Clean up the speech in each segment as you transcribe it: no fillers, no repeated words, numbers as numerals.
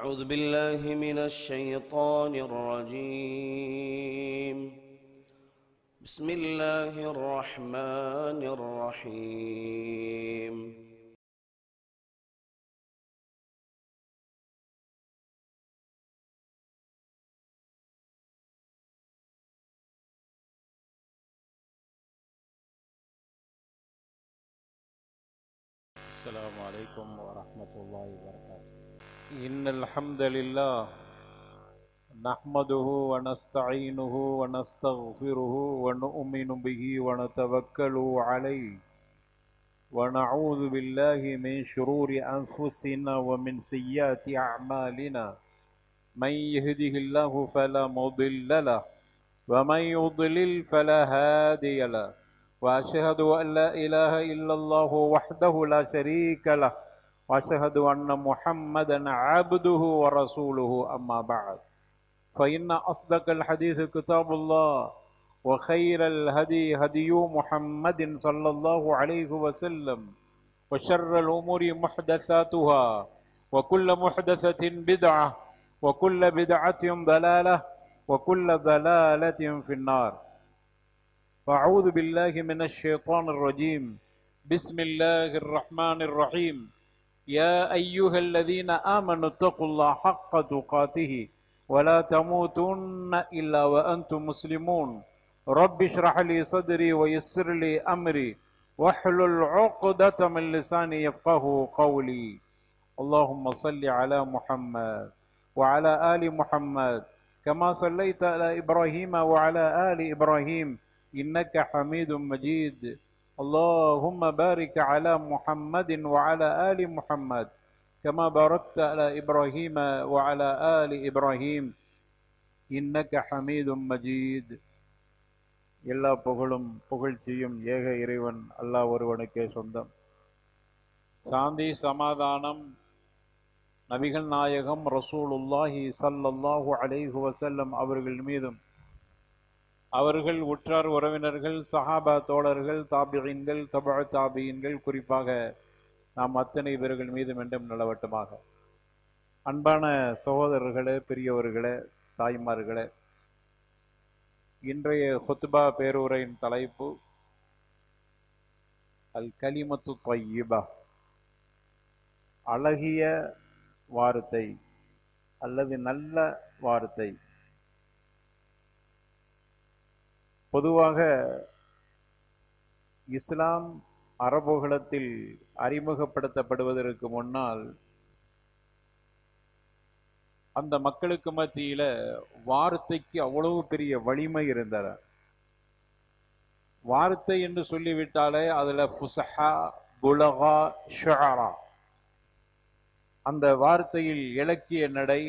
أعوذ بالله من الشيطان الرجيم. بسم الله الرحمن الرحيم. السلام عليكم ورحمة الله وبركاته. إن الحمد لله نحمده ونستعينه ونستغفره ونؤمن به ونتوكل عليه ونعوذ بالله من شرور أنفسنا ومن سيئات أعمالنا. من يهده الله فلا مضل له ومن يضلل فلا هادي له، وأشهد أن لا إله إلا الله وحده لا شريك له، وأشهد أن محمدا عبده ورسوله. أما بعد، فإن أصدق الحديث كتاب الله، وخير الهدي هدي محمد صلى الله عليه وسلم، وشر الأمور محدثاتها، وكل محدثة بدعة، وكل بدعة ضلالة، وكل ضلالة في النار. فأعوذ بالله من الشيطان الرجيم. بسم الله الرحمن الرحيم. يا أيها الذين آمنوا اتقوا الله حق تقاته ولا تموتن إلا وأنتم مسلمون. رب اشرح لي صدري ويسر لي أمري واحلل عقدة من لساني يفقه قولي. اللهم صل على محمد وعلى آل محمد كما صليت على إبراهيم وعلى آل إبراهيم إنك حميد مجيد. اللهم بارك على محمد وعلى آل محمد كما باركت على إبراهيم وعلى آل إبراهيم إنك حميد مجيد. எல்லா புகழும் புகழ்ச்சியும் ஏக இறைவன் அல்லாஹ் ஒருவனுக்கே சொந்தம். சாந்தி சமாதானம் நபிகள் நாயகம் ரசூலுல்லாஹி ஸல்லல்லாஹு அலைஹி வஸல்லம் அவர்கள் மீதும், அவர்கள் உற்றார் உறவினர்கள், சஹாபா தோழர்கள், தாபிஈன்கள், தபஅ தாபிஈன்கள், குறிப்பாக நாம் அத்தனை பேர்கள் மீதும் என்றும் நிலவட்டுமாக. அன்பான சகோதரர்களே, பெரியவர்களே, தாய்மார்களே, இன்றைய ஹுத்பா பேருரையின் தலைப்பு அல் கலிமத்து தையிபா, அழகிய வார்த்தை அல்லது நல்ல வார்த்தை. பொதுவாக இஸ்லாம் அரபுகளத்தில் அறிமுகப்படுத்தப்படுவதற்கு முன்னால் அந்த மக்களுக்கு மத்தியில வார்த்தைக்கு அவ்வளவு பெரிய வலிமை இருந்தன. வார்த்தை என்று சொல்லிவிட்டாலே அதுல ஃபுஸஹா, புலகா, ஷுஅரா, அந்த வார்த்தையில் இலக்கிய நடை,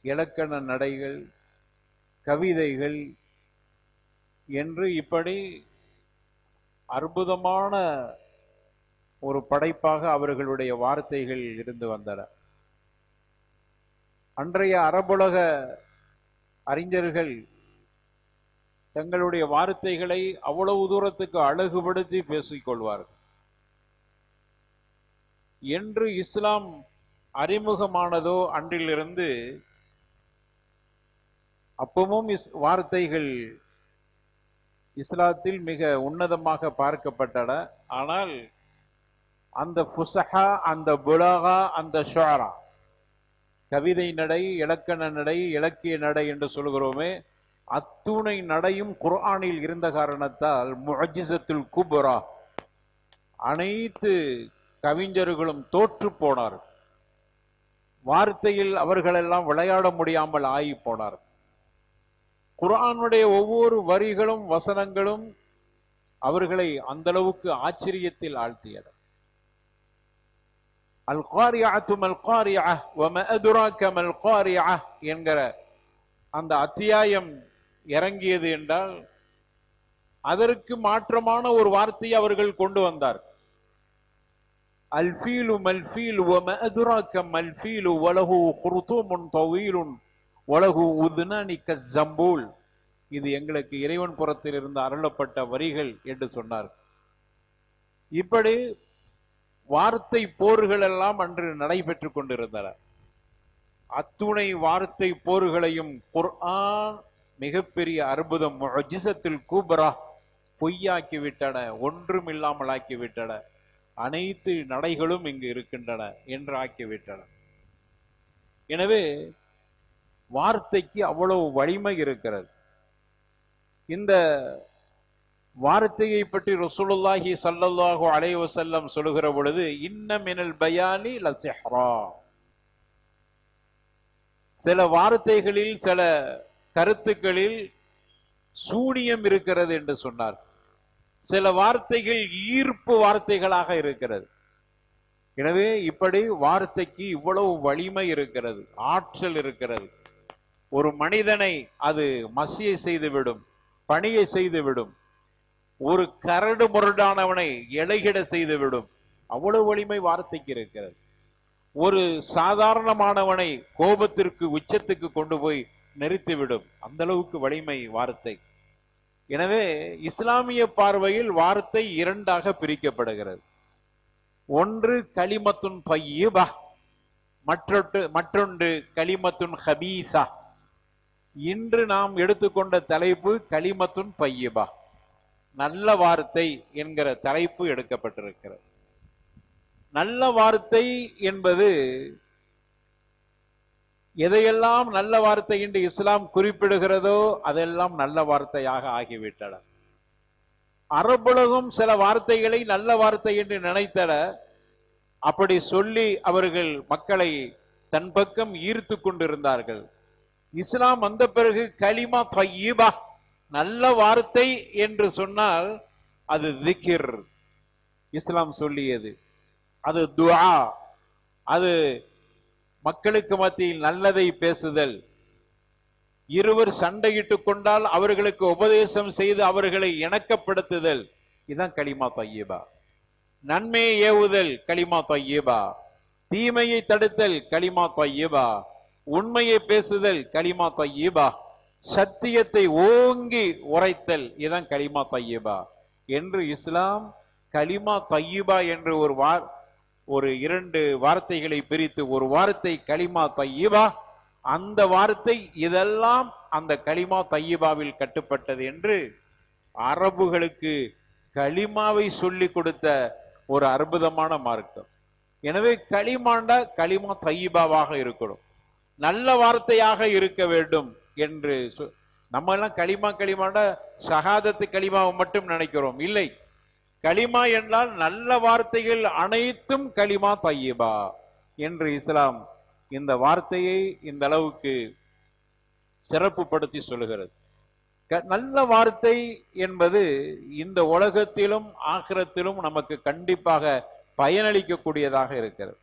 இலக்கண நடைகள், கவிதைகள் என்று இப்படி அற்புதமான ஒரு படைப்பாக அவர்களுடைய வார்த்தைகள் இருந்து வந்தன. அன்றைய அரபுலக அறிஞர்கள் தங்களுடைய வார்த்தைகளை அவ்வளவு தூரத்துக்கு அழகுபடுத்தி பேசிக்கொள்வார்கள். என்று இஸ்லாம் அறிமுகமானதோ அன்றிலிருந்து அப்பவும் வார்த்தைகள் இஸ்லாத்தில் மிக உன்னதமாக பார்க்கப்பட்டன. ஆனால் அந்த ஃபுஸஹா, அந்த புலகா, அந்த ஷுஅரா, கவிதை நடை, இலக்கண நடை, இலக்கிய நடை என்று சொல்கிறோமே, அத்துணை நடையும் குர்ஆனில் இருந்த காரணத்தால் முஅஜிஸத்துல் குப்ரா, அனைத்து கவிஞர்களும் தோற்று போனார். வார்த்தையில் அவர்களெல்லாம் விளையாட முடியாமல் ஆகி போனார். குர்ஆனுடைய ஒவ்வொரு வரிகளும் வசனங்களும் அவர்களை அந்த அளவுக்கு ஆச்சரியத்தில் ஆழ்த்தியது. அல் காரிஅத்து மல் காரிஅ வமா அத்ராக மல் காரிஅ என்கிற அந்த அத்தியாயம் இறங்கியது என்றால் அதற்கு மாற்றமான ஒரு வார்த்தையை அவர்கள் கொண்டு வந்தார். அல் ஃபீலு மல் ஃபீலு வமா அத்ராக மல் ஃபீலு வலஹு குர்தூமுன் தவீலுன் வலஹு உத்னானி கஸ்ஸம்பூல். இது எங்களுக்கு இறைவன் புறத்தில் இருந்து அருளப்பட்ட வரிகள் என்று சொன்னார். இப்படி வார்த்தை போர்கள் எல்லாம் அன்று நடைபெற்றுக் கொண்டிருந்தன. அத்துணை வார்த்தை போர்களையும் குர்ஆன் மிகப்பெரிய அற்புதம் முஅஜிஸத்துல் குப்ரா பொய்யாக்கி விட்டன, ஒன்றுமில்லாமல் ஆக்கிவிட்டன, அனைத்து நடைகளும் இங்கு இருக்கின்றன என்று ஆக்கிவிட்டன. எனவே வார்த்தைக்கு அவ்வளவு வலிமை இருக்கிறது. இந்த வார்த்தையை பற்றி ரசூலுல்லாஹி ஸல்லல்லாஹு அலைஹி வஸல்லம் சொல்லுகிற பொழுது, இன்ன மினல் பயானி லஸிஹ்ரா, சில வார்த்தைகளில் சில கருத்துக்களில் சூனியம் இருக்கிறது என்று சொன்னார். சில வார்த்தைகள் ஈர்ப்பு வார்த்தைகளாக இருக்கிறது. எனவே இப்படி வார்த்தைக்கு இவ்வளவு வலிமை இருக்கிறது, ஆற்றல் இருக்கிறது. ஒரு மனிதனை அது மசியை செய்துவிடும், பணியை செய்துவிடும், ஒரு கரடு முரடானவனை இலைகிட செய்துவிடும். அவ்வளவு வலிமை வார்த்தைக்கு இருக்கிறது. ஒரு சாதாரணமானவனை கோபத்திற்கு உச்சத்துக்கு கொண்டு போய் நிறுத்திவிடும். அந்த அளவுக்கு வலிமை வார்த்தை. எனவே இஸ்லாமிய பார்வையில் வார்த்தை இரண்டாக பிரிக்கப்படுகிறது. ஒன்று கலிமத்துன் தய்யிபா, மற்றொன்று கலிமத்துன் ஹபீஸா. இன்று நாம் எடுத்துக்கொண்ட தலைப்பு கலிமத்துன் தய்யிபா, நல்ல வார்த்தை என்கிற தலைப்பு எடுக்கப்பட்டிருக்கிறது. நல்ல வார்த்தை என்பது எதையெல்லாம் நல்ல வார்த்தை என்று இஸ்லாம் குறிப்பிடுகிறதோ அதெல்லாம் நல்ல வார்த்தையாக ஆகிவிட்டன. அரபுலகம் சில வார்த்தைகளை நல்ல வார்த்தை என்று நினைத்தன. அப்படி சொல்லி அவர்கள் மக்களை தன் பக்கம் ஈர்த்து கொண்டிருந்தார்கள். இஸ்லாம் வந்த பிறகு கலிமா தய்யிபா, நல்ல வார்த்தை என்று சொன்னால் அது திக்ர், இஸ்லாம் சொல்லியது. அது துஆ, அது மக்களுக்கு மத்தியில் நல்லதை பேசுதல். இருவர் சண்டையிட்டுக் கொண்டால் அவர்களுக்கு உபதேசம் செய்து அவர்களை இணக்கப்படுத்துதல். இதுதான் கலிமா தய்யிபா. நன்மையை ஏவுதல் கலிமா தய்யிபா, தீமையை தடுத்தல் கலிமா தய்யிபா, உண்மையை பேசுதல் கலிமா தய்யிபா, சத்தியத்தை ஓங்கி உரைத்தல், இதுதான் கலிமா தய்யிபா என்று இஸ்லாம் கலிமா தய்யிபா என்று ஒரு இரண்டு வார்த்தைகளை பிரித்து ஒரு வார்த்தை கலிமா தய்யிபா, அந்த வார்த்தை இதெல்லாம் அந்த கலிமா தய்யிபாவில் கட்டுப்பட்டது என்று அரபுகளுக்கு கலிமாவை சொல்லி கொடுத்த ஒரு அற்புதமான மார்க்கம். எனவே கலிமாண்டா கலிமா தய்யிபாவாக இருக்கணும், நல்ல வார்த்தையாக இருக்க வேண்டும் என்று நம்ம எல்லாம் கலிமாண்டா ஷஹாதத்து கலிமாவை மட்டும் நினைக்கிறோம். இல்லை, கலிமா என்றால் நல்ல வார்த்தைகள் அனைத்தும் கலிமா தய்யிபா என்று இஸ்லாம் இந்த வார்த்தையை இந்த அளவுக்கு சிறப்புப்படுத்தி சொல்லுகிறது. நல்ல வார்த்தை என்பது இந்த உலகத்திலும் ஆகிரத்திலும் நமக்கு கண்டிப்பாக பயனளிக்கக்கூடியதாக இருக்கிறது.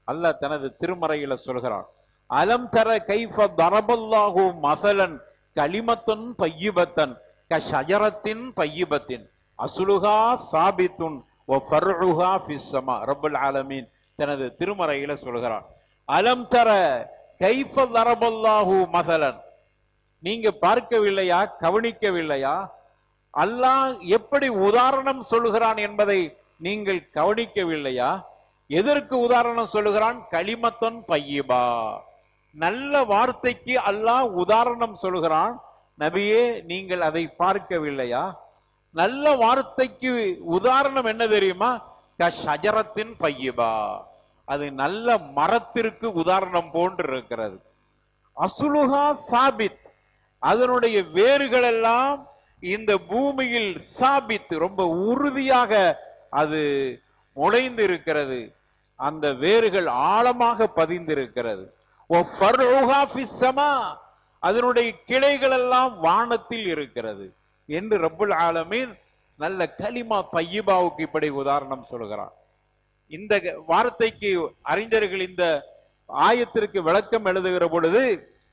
அல்லாஹ் தனது திருமறையில சொல்கிறான், அலம் தர கைஃப தரபல்லாஹு மஸலன் கலிமத்துன் தய்யிபத்தன் கஷஜரத்தின் தய்யிபத்தின் அஸ்லுஹா சாபித்துன் வ ஃபர்உஹா ஃபிஸ் ஸமா. ரப்பல் ஆலமீன் தனது திருமறையில சொல்கிறான், அலம் தர கைஃப தரபல்லாஹு மஸலன், நீங்க பார்க்கவில்லையா, கவனிக்கவில்லையா, அல்லாஹ் எப்படி உதாரணம் சொல்லுகிறான் என்பதை நீங்கள் கவனிக்கவில்லையா? எதற்கு உதாரணம் சொல்லுகிறான்? கலிமத்துன் தய்யிபா, நல்ல வார்த்தைக்கு அல்லாஹ் உதாரணம் சொல்லுகிறான். நபியே, நீங்கள் அதை பார்க்கவில்லையா? நல்ல வார்த்தைக்கு உதாரணம் என்ன தெரியுமா? கஷஜரத்தின் தய்யிபா, அது நல்ல மரத்திற்கு உதாரணம் போன்று இருக்கிறது. அஸ்லுஹா சாபித், அதனுடைய வேர்கள் எல்லாம் இந்த பூமியில் சாபித், ரொம்ப உறுதியாக அது முளைந்து இருக்கிறது, அந்த வேர்கள் ஆழமாக பதிந்திருக்கிறது. அதனுடைய கிளைகள் எல்லாம் வானத்தில் இருக்கிறது என்று ரப்புல் ஆலமீன் நல்ல கலிமா தய்யிபாவுக்கு இப்படி உதாரணம் சொல்கிறான். இந்த வார்த்தைக்கு அறிஞர்கள் இந்த ஆயத்திற்கு விளக்கம் எழுதுகிற பொழுது,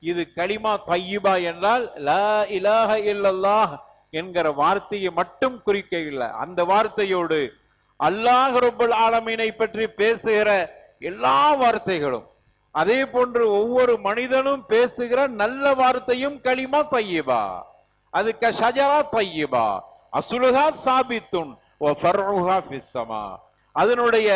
இது கலிமா தய்யிபா என்றால் லா இலாஹ இல்லல்லாஹ் என்கிற வார்த்தையை மட்டும் குறிக்கவில்லை, அந்த வார்த்தையோடு அல்லாஹ் ரப்புல் ஆலமீனை பற்றி பேசுகிற எல்லா வார்த்தைகளும், அதே போன்று ஒவ்வொரு மனிதனும் பேசுகிற நல்ல வார்த்தையும் கலிமா தய்யிபா. அது கஷஜரா தய்யிபா அஸ்லுஹா சாபித்துன் வ ஃபர்உஹா ஃபிஸ் ஸமா, அதனுடைய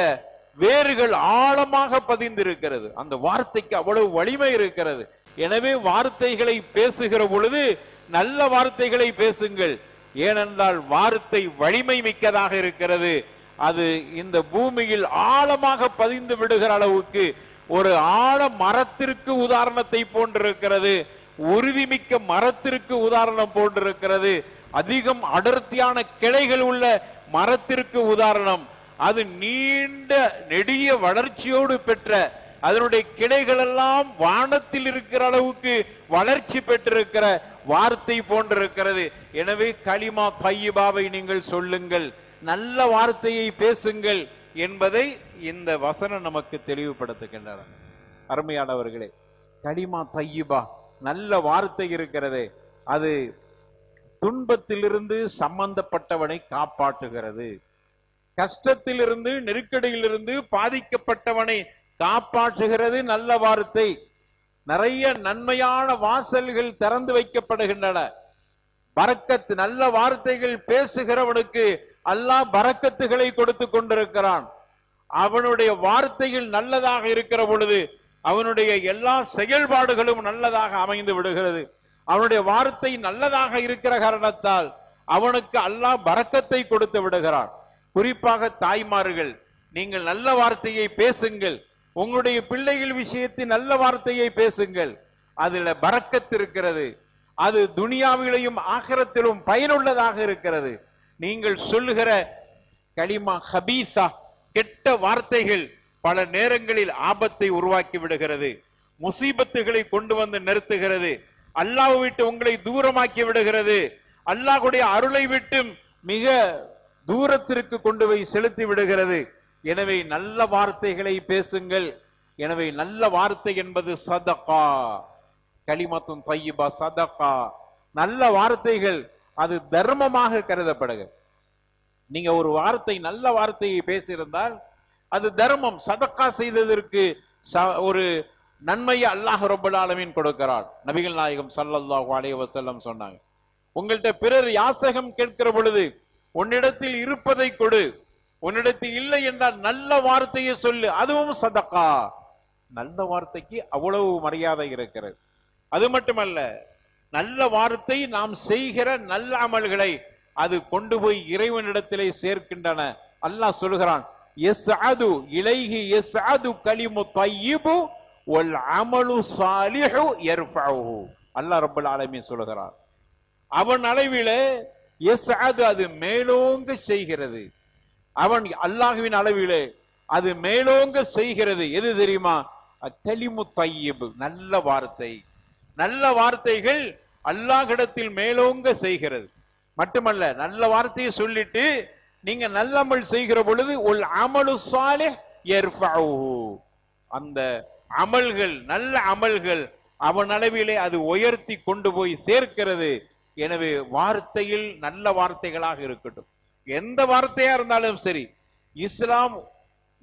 வேர்கள் ஆழமாக பதிந்திருக்கிறது. அந்த வார்த்தைக்கு அவ்வளவு வலிமை இருக்கிறது. எனவே வார்த்தைகளை பேசுகிற பொழுது நல்ல வார்த்தைகளை பேசுங்கள். ஏனென்றால் வார்த்தை வலிமை மிக்கதாக இருக்கிறது. அது இந்த பூமியில் ஆழமாக பதிந்து விடுகிற அளவுக்கு ஒரு ஆழ மரத்திற்கு உதாரணத்தை போன்றிருக்கிறது. உறுதிமிக்க மரத்திற்கு உதாரணம் போன்றிருக்கிறது. அதிகம் அடர்த்தியான கிளைகள் உள்ள மரத்திற்கு உதாரணம். அது நீண்ட நெடிய வளர்ச்சியோடு பெற்ற அதனுடைய கிளைகள் எல்லாம் வானத்தில் இருக்கிற அளவுக்கு வளர்ச்சி பெற்றிருக்கிற வார்த்தை போன்றிருக்கிறது. எனவே கலிமா தையிபாவை நீங்கள் சொல்லுங்கள், நல்ல வார்த்தையை பேசுங்கள் என்பதை இந்த வசனம் நமக்கு தெளிவுபடுத்துகின்றன. அருமையானவர்களே, கலிமா தையிபா நல்ல வார்த்தை இருக்கிறது. அது துன்பத்திலிருந்து சம்பந்தப்பட்டவனை காப்பாற்றுகிறது. கஷ்டத்திலிருந்து நெருக்கடியிலிருந்து பாதிக்கப்பட்டவனை காப்பாற்றுகிறது நல்ல வார்த்தை. நிறைய நன்மையான வாசல்கள் திறந்து வைக்கப்படுகின்றன. பரக்கத், நல்ல வார்த்தைகள் பேசுகிறவனுக்கு அல்லாஹ் பரக்கத்துகளை கொடுத்து கொண்டிருக்கிறான். அவனுடைய வார்த்தைகள் நல்லதாக இருக்கிற பொழுது அவனுடைய எல்லா செயல்பாடுகளும் நல்லதாக அமைந்து விடுகிறது. அவனுடைய வார்த்தை நல்லதாக இருக்கிற காரணத்தால் அவனுக்கு அல்லாஹ் பரக்கத்தை கொடுத்து விடுகிறான். குறிப்பாக தாய்மார்கள், நீங்கள் நல்ல வார்த்தையை பேசுங்கள். உங்களுடைய பிள்ளைகள் விஷயத்தில் நல்ல வார்த்தையை பேசுங்கள். அதுல பரக்கத் இருக்கிறது. அது துனியாவிலையும் ஆகிரத்திலும் பயனுள்ளதாக இருக்கிறது. நீங்கள் சொல்லுகிற கலிமா ஹபீசா, கெட்ட வார்த்தைகள் பல நேரங்களில் ஆபத்தை உருவாக்கி விடுகிறது, முசீபத்துகளை கொண்டு வந்து நிறுத்துகிறது, அல்லாஹ் விட்டு உங்களை தூரமாக்கி விடுகிறது, அல்லாஹ்வுடைய அருளை விட்டு மிக தூரத்திற்கு கொண்டு போய் செலுத்தி விடுகிறது. எனவே நல்ல வார்த்தைகளை பேசுங்கள். எனவே நல்ல வார்த்தை என்பது சதகா, கலிமத்துன் தையிபா சதகா. நல்ல வார்த்தைகள் அது தர்மமாக கருதப்படுகிறது. நீங்க ஒரு வார்த்தை, நல்ல வார்த்தையை பேசியிருந்தால் அது தர்மம். சதகா செய்ததற்கு ஒரு நன்மையை அல்லாஹ் ரப்பல் ஆலமீன் கொடுக்கிறார். நபிகள் நாயகம் ஸல்லல்லாஹு அலைஹி வஸல்லம் சொன்னாங்க, உங்கள்கிட்ட பிறர் யாசகம் கேட்கிற பொழுது உன்னிடத்தில் இருப்பதை கொடு, உன்னிடத்தில் இல்லை என்றால் நல்ல வார்த்தையை சொல்லு, அதுவும் சதகா. நல்ல வார்த்தைக்கு அவ்வளவு மரியாதை இருக்கிறது. அது மட்டுமல்ல, நல்ல வார்த்தை நாம் செய்கிற நல்ல அமல்களை அது கொண்டு போய் இறைவனிடத்திலே சேர்க்கின்றன. அல்லாஹ் சொல்கிறான், யஸ்அது இலைஹி யஸ்அது கலிமு தையிபு வல் அமலு ஸாலிஹு யர்ஃபஉஹு. அல்லாஹ் ரப்பல் ஆலமீன் சொல்கிறார், அவன் அளவிலே யஸ்அது அது மேலோங்க செய்கிறது. அவன் அல்லாஹ்வின் அளவிலே அது மேலோங்க செய்கிறது. எது தெரியுமா? கலிமு தையிபு, நல்ல வார்த்தை. நல்ல வார்த்தைகள் அல்லாஹ்விடத்தில் மேலோங்க செய்கிறது. மட்டுமல்ல, நல்ல வார்த்தையை சொல்லிட்டு நீங்க நல்ல அமல் செய்கிற பொழுது உல் அமலு ஸாலிஹ் யர்ஃபஉஹு, அந்த அமல்கள், நல்ல அமல்கள் அவன் அளவிலே அது உயர்த்தி கொண்டு போய் சேர்க்கிறது. எனவே வார்த்தையில் நல்ல வார்த்தைகளாக இருக்கட்டும். எந்த வார்த்தையா இருந்தாலும் சரி, இஸ்லாம்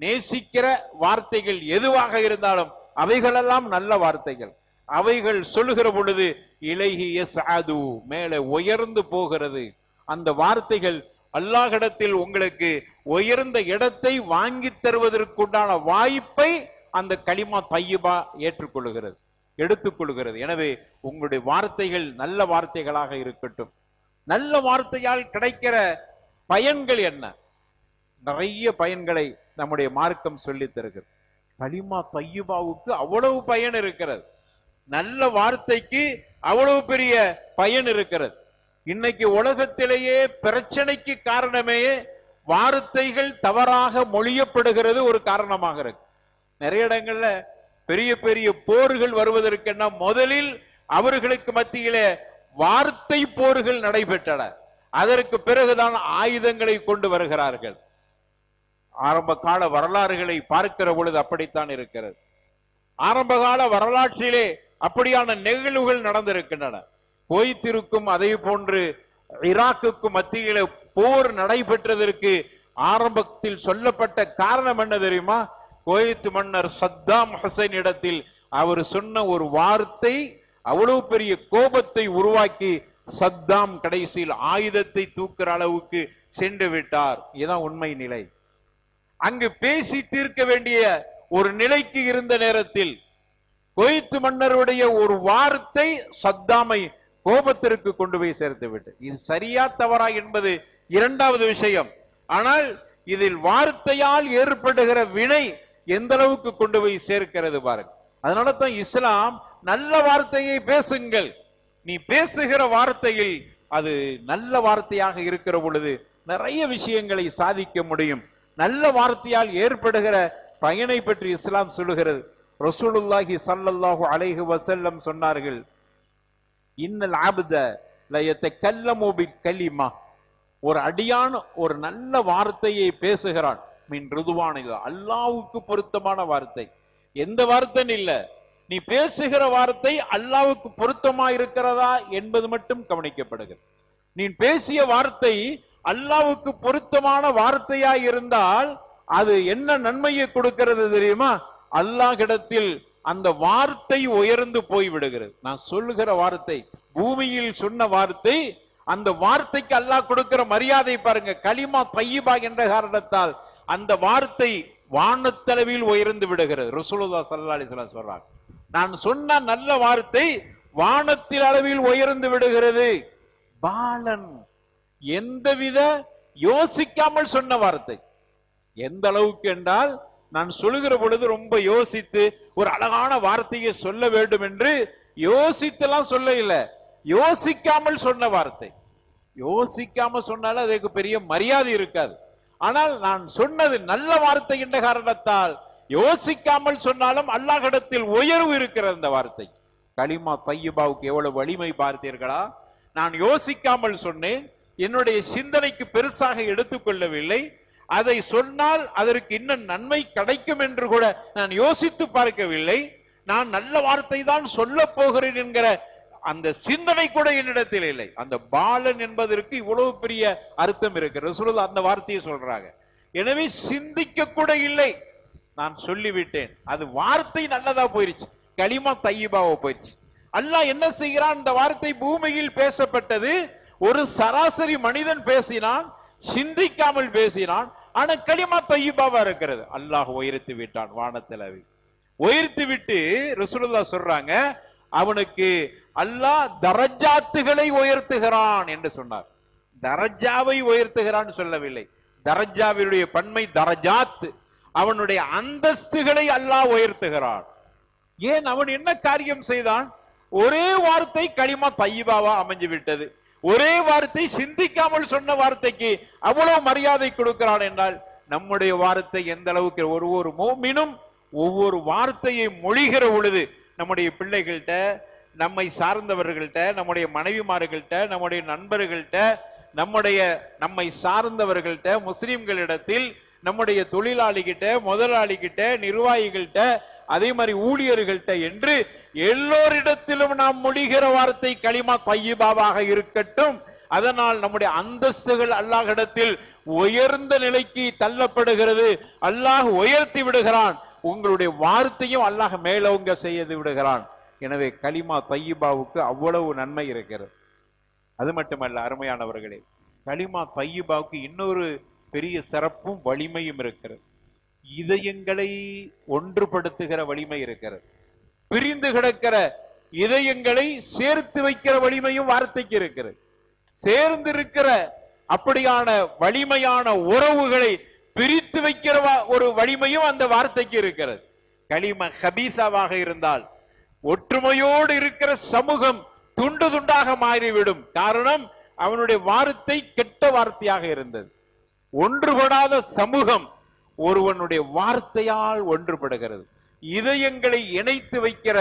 நேசிக்கிற வார்த்தைகள் எதுவாக இருந்தாலும் அவைகளெல்லாம் நல்ல வார்த்தைகள். அவைகள் சொல்லுகிற பொழுது இலைஹி யஸ்அது, மேலே உயர்ந்து போகிறது. அந்த வார்த்தைகள் அல்லாஹ்விடத்தில் உங்களுக்கு உயர்ந்த இடத்தை வாங்கி தருவதற்குண்டான வாய்ப்பை அந்த கலிமா தையிபா ஏற்றுக்கொள்கிறது, எடுத்துக்கொள்கிறது. எனவே உங்களுடைய வார்த்தைகள் நல்ல வார்த்தைகளாக இருக்கட்டும். நல்ல வார்த்தையால் கிடைக்கிற பயன்கள் என்ன? நிறைய பயன்களை நம்முடைய மார்க்கம் சொல்லி தருகிறது. கலிமா தையிபாவுக்கு அவ்வளவு பயன் இருக்கிறது. நல்ல வார்த்தைக்கு அவ்வளவு பெரிய பயன் இருக்கிறது. இன்னைக்கு உலகத்திலேயே பிரச்சனைக்கு காரணமே வார்த்தைகள் தவறாக மொழியப்படுகிறது ஒரு காரணமாக இருக்கு. நிறைய இடங்கள்ல பெரிய பெரிய போர்கள் வருவதற்கென்ன முதலில் அவர்களுக்கு மத்தியிலே வார்த்தை போர்கள் நடைபெற்றன. அதற்கு பிறகுதான் ஆயுதங்களை கொண்டு வருகிறார்கள். ஆரம்ப கால வரலாறுகளை பார்க்கிற பொழுது அப்படித்தான் இருக்கிறது. ஆரம்ப கால வரலாற்றிலே அப்படியான நிகழ்வுகள் நடந்திருக்கின்றன. குவைத்திற்கும் அதே போன்று ஈராக்குக்கும் மத்தியிலே போர் நடைபெற்றதற்கு ஆரம்பத்தில் சொல்லப்பட்ட காரணம் என்ன தெரியுமா? குவைத் மன்னர் சத்தாம் ஹுசைன் இடத்தில் அவர் சொன்ன ஒரு வார்த்தை அவ்வளவு பெரிய கோபத்தை உருவாக்கி சத்தாம் கடைசியில் ஆயுதத்தை தூக்குற அளவுக்கு சென்று விட்டார். இதுதான் உண்மை நிலை. அங்கு பேசி தீர்க்க வேண்டிய ஒரு நிலைக்கு இருந்த நேரத்தில் குவைத் மன்னருடைய ஒரு வார்த்தை சத்தாமை கோபத்திற்கு கொண்டு போய் சேர்த்து விட்டு, இது சரியா தவறா என்பது இரண்டாவது விஷயம். ஆனால் இதில் வார்த்தையால் ஏற்படுகிற வினை எந்த அளவுக்கு கொண்டு போய் சேர்க்கிறது பாருங்க. அதனால தான் இஸ்லாம் நல்ல வார்த்தையை பேசுங்கள், நீ பேசுகிற வார்த்தையில் அது நல்ல வார்த்தையாக இருக்கிற பொழுது நிறைய விஷயங்களை சாதிக்க முடியும். நல்ல வார்த்தையால் ஏற்படுகிற பயனை பற்றி இஸ்லாம் சொல்லுகிறது. ரசூலுல்லாஹி ஸல்லல்லாஹு அலைஹி வஸல்லம் சொன்னார்கள், இன்னல் அப்த ல யதகல்லமு பிக்கலிமா, ஒரு அடியான் ஒரு நல்ல வார்த்தையை பேசுகிறான், மின் ரிதுவானில்லா, அல்லாஹ்வுக்கு பொருத்தமான வார்த்தை. எந்த வார்த்தைன்னு இல்ல, நீ பேசுகிற வார்த்தை அல்லாஹ்வுக்கு பொருத்தமா இருக்கிறதா என்பது மட்டும் கவனிக்கப்படுகிறது. நீ பேசிய வார்த்தை அல்லாஹ்வுக்கு பொருத்தமான வார்த்தையா இருந்தால் அது என்ன நன்மையை கொடுக்கிறது தெரியுமா? அல்லாஹ்விடத்தில் அந்த வார்த்தை உயர்ந்து போய் விடுகிறது. நான் சொல்லுகிற வார்த்தை, பூமியில் சொன்ன வார்த்தை, அந்த வார்த்தைக்கு அல்லாஹ் கொடுக்கிற மரியாதை பாருங்க. கலிமா தய்யிபா என்ற காரணத்தால் அந்த வார்த்தை வானத்தளவில் உயர்ந்து விடுகிறது. ரசூலுல்லாஹி ஸல்லல்லாஹு அலைஹி வஸல்லம் சொல்றாங்க, நான் சொன்ன நல்ல வார்த்தை வானத்தில் அளவில் உயர்ந்து விடுகிறது. பாலன், எந்தவித யோசிக்காமல் சொன்ன வார்த்தை. எந்த அளவுக்கு என்றால், நான் சொல்லுகிற பொழுது ரொம்ப யோசித்து ஒரு அழகான வார்த்தையை சொல்ல வேண்டும் என்று யோசித்தெல்லாம் சொல்ல இல்லை, யோசிக்காமல் சொன்ன வார்த்தை. யோசிக்காம சொன்னாலும் அதுக்கு பெரிய மரியாதை இருக்காது. ஆனால் நான் சொன்னது நல்ல வார்த்தை என்ற காரணத்தால் யோசிக்காமல் சொன்னாலும் அல்லாஹ்விடத்தில் உயர்வு இருக்கிறது அந்த வார்த்தை. கலிமா தய்யிபாவுக்கு எவ்வளவு வலிமை பார்த்தீர்களா? நான் யோசிக்காமல் சொன்னேன், என்னுடைய சிந்தனைக்கு பெருசாக எடுத்துக்கொள்ளவில்லை, அதை சொன்னால் அதற்கு இன்னும் நன்மை கிடைக்கும் என்று கூட நான் யோசித்து பார்க்கவில்லை. நான் நல்ல வார்த்தை தான் சொல்ல போகிறேன் என்கிற அந்த சிந்தனை கூட என்னிடத்தில் இல்லை. அந்த பாலன் என்பதற்கு இவ்வளவு பெரிய அர்த்தம் இருக்கு. ரசூலுல்லாஹ் அந்த வார்த்தையை சொல்றாங்க. எனவே சிந்திக்க கூட இல்லை, நான் சொல்லிவிட்டேன். அது வார்த்தை நல்லதா போயிருச்சு, கலிமா தய்யிபாவா போயிருச்சு. அல்லாஹ் என்ன செய்கிறான்? இந்த வார்த்தை பூமியில் பேசப்பட்டது, ஒரு சராசரி மனிதன் பேசினான், சிந்திக்காமல் பேசினான், ஆனா கலிமா தய்யிபாவா இருக்கிறது. அல்லாஹ் உயர்த்தி விட்டான், வானத்தில் உயர்த்தி விட்டு ரசூலுல்லாஹ் சொல்றாங்க, அவனுக்கு அல்லாஹ் தரஜாத்துகளை உயர்த்துகிறான் என்று சொன்னார். தரஜாவை உயர்த்துகிறான் சொல்லவில்லை, தரஜாவினுடைய பன்மை தரஜாத், அவனுடைய அந்தஸ்துகளை அல்லாஹ் உயர்த்துகிறான். ஏன்? அவன் என்ன காரியம் செய்தான்? ஒரே வார்த்தை கலிமா தய்யிபாவா அமைஞ்சு விட்டது. ஒரே வார்த்தை, சிந்திக்காமல் சொன்ன வார்த்தைக்கு அவ்வளவு மரியாதை கொடுக்கிறான் என்றால் நம்முடைய வார்த்தை எந்த அளவுக்கு ஒரு மோமினும் ஒவ்வொரு வார்த்தையை மொழிகிற பொழுது நம்முடைய பிள்ளைகள்கிட்ட, நம்மை சார்ந்தவர்கள்ட்ட, நம்முடைய மனைவிமார்கள்ட்ட, நம்முடைய நண்பர்கள்ட்ட, நம்மை சார்ந்தவர்கள்ட்ட, முஸ்லிம்களிடத்தில், நம்முடைய தொழிலாளிகிட்ட, முதலாளிகிட்ட, நிர்வாகிகள்கிட்ட, அதே மாதிரி ஊழியர்கள்ட்ட என்று எல்லோரிடத்திலும் நாம் மொழிகிற வார்த்தை கலிமா தய்யிபாவாக இருக்கட்டும். அதனால் நம்முடைய அந்தஸ்துகள் அல்லாஹ்விடத்தில் உயர்ந்த நிலைக்கு தள்ளப்படுகிறது. அல்லாஹ் உயர்த்தி விடுகிறான், உங்களுடைய வார்த்தையும் அல்லாஹ் மேலோங்க செய்து விடுகிறான். எனவே கலிமா தய்யிபாவுக்கு அவ்வளவு நன்மை இருக்கிறது. அது மட்டுமல்ல அருமையானவர்களே, கலிமா தய்யிபாவுக்கு இன்னொரு பெரிய சிறப்பும் வலிமையும் இருக்கிறது. இதயங்களை ஒன்றுபடுத்துகிற வலிமை இருக்கிறது. பிரிந்து கிடக்கிற இதயங்களை சேர்த்து வைக்கிற வலிமையும் வார்த்தைக்கு இருக்கிறது. சேர்ந்திருக்கிற அப்படியான வலிமையான உறவுகளை பிரித்து வைக்கிற ஒரு வலிமையும் அந்த வார்த்தைக்கு இருக்கிறது. கலிமா ஹபீசாவாக இருந்தால் ஒற்றுமையோடு இருக்கிற சமூகம் துண்டு துண்டாக மாறிவிடும். காரணம், அவனுடைய வார்த்தை கெட்ட வார்த்தையாக இருந்தது. ஒன்றுபடாத சமூகம் ஒருவனுடைய வார்த்தையால் ஒன்றுபடுகிறது. இதயங்களை இணைத்து வைக்கிற